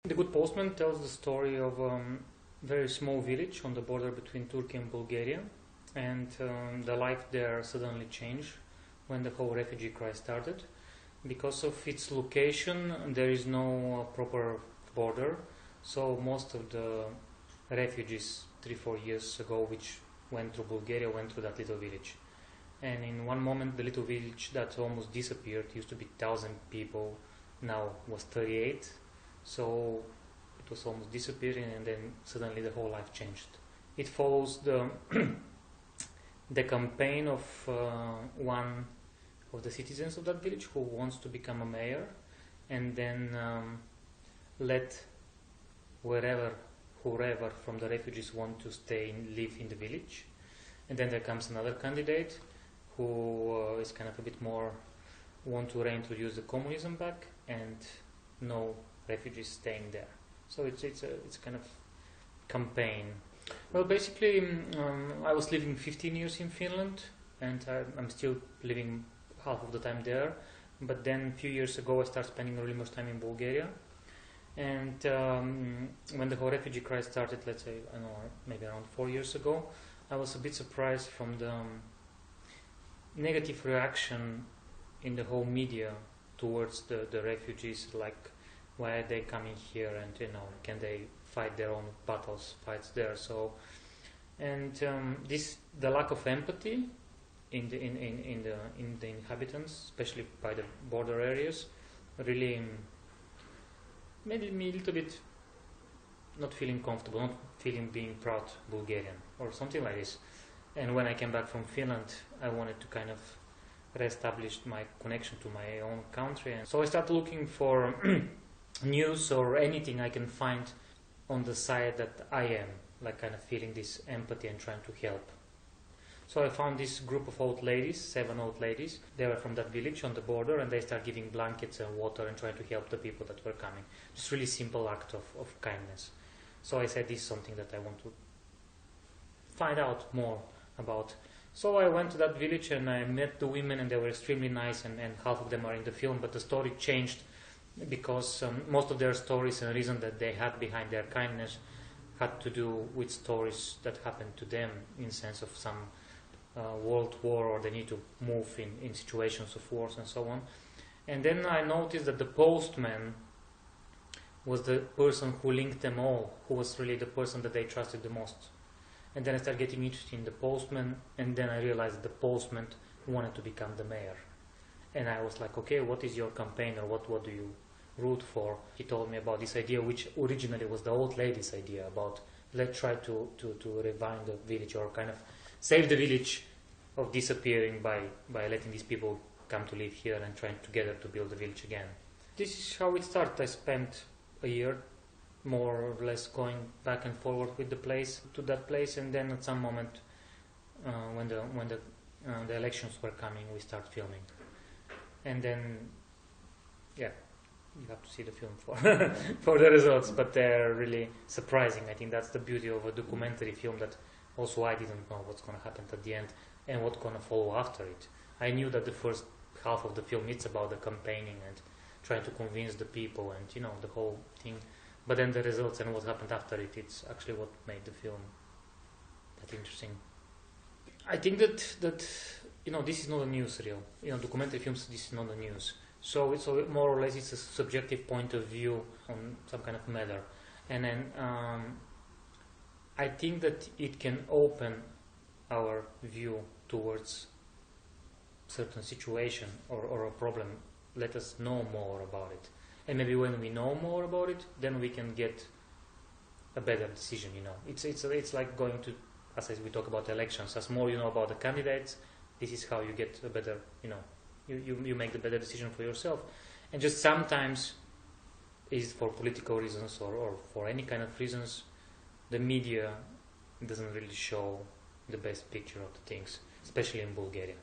The Good Postman tells the story of a very small village on the border between Turkey and Bulgaria, and the life there suddenly changed when the whole refugee crisis started. Because of its location, there is no proper border, so most of the refugees 3-4 years ago which went through Bulgaria went through that little village. And in one moment the little village that almost disappeared, used to be 1,000 people, now was 38, so it was almost disappearing, and then suddenly the whole life changed. It follows the the campaign of one of the citizens of that village who wants to become a mayor, and then let whoever from the refugees want to stay and live in the village. And then there comes another candidate who is kind of a bit more want to reintroduce the communism back, and no refugees staying there. So it's kind of campaign. Well, basically, I was living 15 years in Finland, and I'm still living half of the time there. But then a few years ago, I started spending really much time in Bulgaria. And when the whole refugee crisis started, let's say, I don't know, maybe around 4 years ago, I was a bit surprised from the negative reaction in the whole media towards the refugees, like, why are they coming here, and can they fight their own fights there? So, and the lack of empathy in the inhabitants, especially by the border areas, really made me a little bit not feeling comfortable, not feeling being proud Bulgarian or something like this. And when I came back from Finland, I wanted to kind of reestablish my connection to my own country, and so I started looking for news or anything I can find on the side that I am, like kind of feeling this empathy and trying to help. So I found this group of old ladies, 7 old ladies. They were from that village on the border, and they started giving blankets and water and trying to help the people that were coming. Just really simple act of kindness. So I said, this is something that I want to find out more about. So I went to that village and I met the women, and they were extremely nice, and half of them are in the film, but the story changed because most of their stories and reason that they had behind their kindness had to do with stories that happened to them in sense of some world war, or they need to move in situations of wars and so on. And then I noticed that the postman was the person who linked them all, who was really the person that they trusted the most. And then I started getting interested in the postman, and then I realized that the postman wanted to become the mayor. And I was like, okay, what is your campaign, or what do you root for? He told me about this idea, which originally was the old lady's idea, about let's try to revive the village, or kind of save the village of disappearing by letting these people come to live here and trying together to build the village again. This is how it started. I spent a year more or less going back and forward with to that place, and then at some moment when the elections were coming, we started filming. And then, yeah, you have to see the film for the results, but they're really surprising. I think that's the beauty of a documentary film, that also I didn't know what's going to happen at the end and what's going to follow after it. I knew that the first half of the film, it's about the campaigning and trying to convince the people and the whole thing, but then the results and what happened after it, it's actually what made the film that interesting. I think that this is not a newsreel. Documentary films, this is not a news. So it's more or less it's a subjective point of view on some kind of matter, and then I think that it can open our view towards certain situation or a problem. Let us know more about it, and maybe when we know more about it, then we can get a better decision. It's like going to, as we talk about elections. As more you know about the candidates, this is how you get a better, you make the better decision for yourself. And just sometimes, is for political reasons or for any kind of reasons, the media doesn't really show the best picture of the things, especially in Bulgaria.